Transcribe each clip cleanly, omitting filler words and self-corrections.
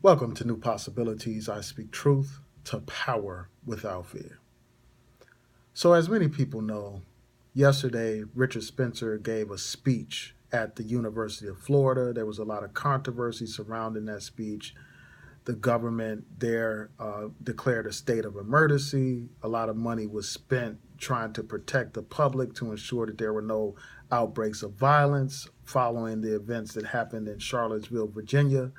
Welcome to New Possibilities. I speak truth to power without fear. So, as many people know, yesterday Richard Spencer gave a speech at the University of Florida. There was a lot of controversy surrounding that speech. The government there declared a state of emergency. A lot of money was spent trying to protect the public to ensure that there were no outbreaks of violence following the events that happened in Charlottesville, Virginia.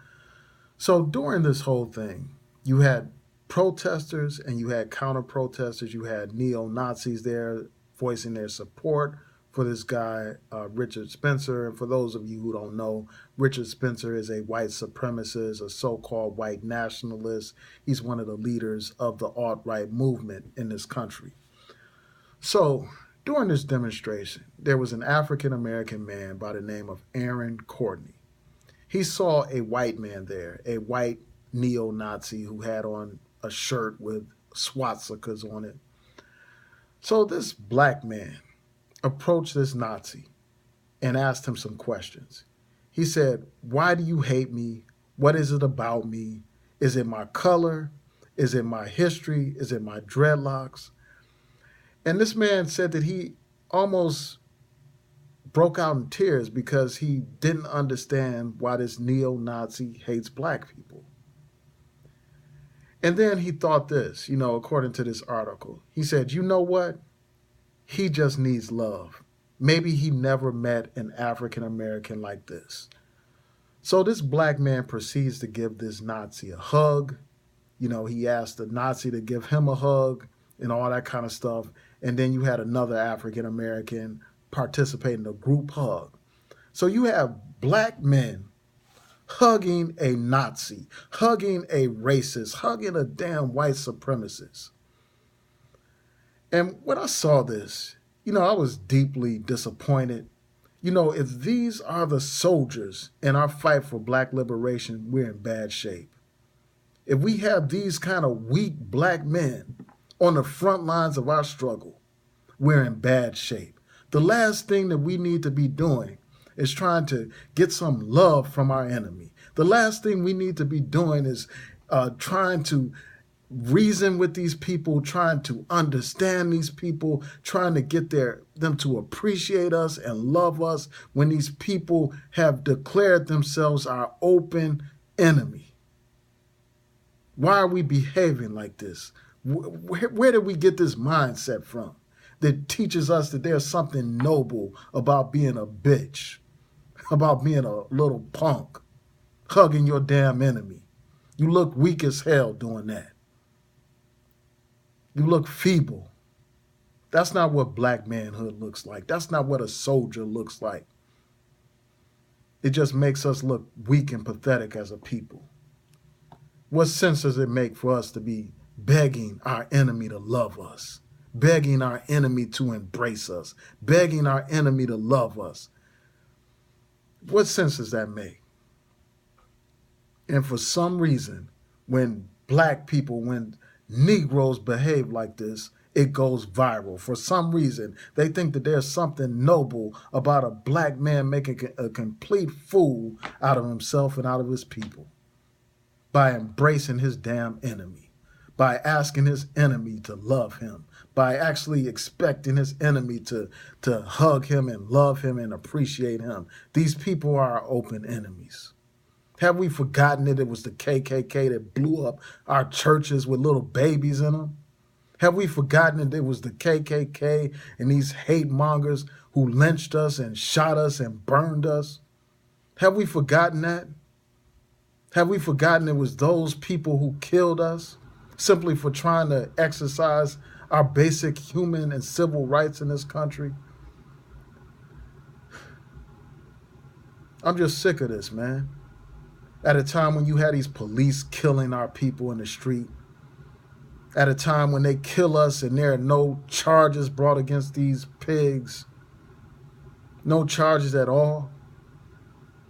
So during this whole thing, you had protesters and you had counter protesters. You had neo Nazis there voicing their support for this guy, Richard Spencer. And for those of you who don't know, Richard Spencer is a white supremacist, a so called white nationalist. He's one of the leaders of the alt right movement in this country. So during this demonstration, there was an African American man by the name of Aaron Courtney. He saw a white man there, a white neo Nazi who had on a shirt with swastikas on it. So this black man approached this Nazi and asked him some questions. He said, "Why do you hate me? What is it about me? Is it my color? Is it my history? Is it my dreadlocks?" And this man said that he almost broke out in tears because he didn't understand why this neo Nazi hates black people. And then he thought this, according to this article. He said, "You know what? He just needs love. Maybe he never met an African American like this." So this black man proceeds to give this Nazi a hug. He asked the Nazi to give him a hug and all that kind of stuff. And then you had another African American participate in a group hug. So you have black men hugging a Nazi, hugging a racist, hugging a damn white supremacist. And when I saw this, I was deeply disappointed. If these are the soldiers in our fight for black liberation, we're in bad shape. If we have these kind of weak black men on the front lines of our struggle, we're in bad shape. The last thing that we need to be doing is trying to get some love from our enemy. The last thing we need to be doing is trying to reason with these people, trying to understand these people, trying to get them to appreciate us and love us when these people have declared themselves our open enemy. Why are we behaving like this? Where did we get this mindset from that teaches us that there's something noble about being a bitch, about being a little punk, hugging your damn enemy? You look weak as hell doing that. You look feeble. That's not what black manhood looks like. That's not what a soldier looks like. It just makes us look weak and pathetic as a people. What sense does it make for us to be begging our enemy to love us, begging our enemy to embrace us, begging our enemy to love us? What sense does that make? And for some reason, when black people, when Negroes behave like this, it goes viral. For some reason, they think that there's something noble about a black man making a complete fool out of himself and out of his people by embracing his damn enemy, by asking his enemy to love him, by actually expecting his enemy to hug him and love him and appreciate him. These people are our open enemies. Have we forgotten that it was the KKK that blew up our churches with little babies in them? Have we forgotten that it was the KKK and these hate mongers who lynched us and shot us and burned us? Have we forgotten that? Have we forgotten it was those people who killed us simply for trying to exercise our basic human and civil rights in this country? I'm just sick of this, man. At a time when you had these police killing our people in the street, at a time when they kill us and there are no charges brought against these pigs, no charges at all.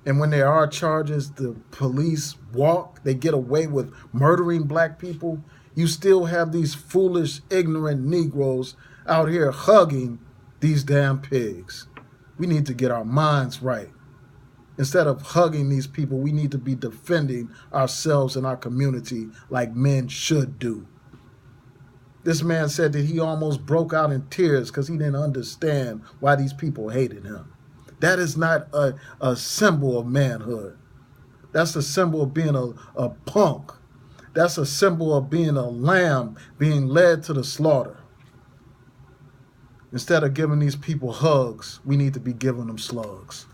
And when there are charges, the police walk, they get away with murdering black people. You still have these foolish, ignorant Negroes out here hugging these damn pigs. We need to get our minds right. Instead of hugging these people, we need to be defending ourselves and our community like men should do. This man said that he almost broke out in tears because he didn't understand why these people hated him. That is not a symbol of manhood. That's a symbol of being a punk. That's a symbol of being a lamb being led to the slaughter. Instead of giving these people hugs, we need to be giving them slugs.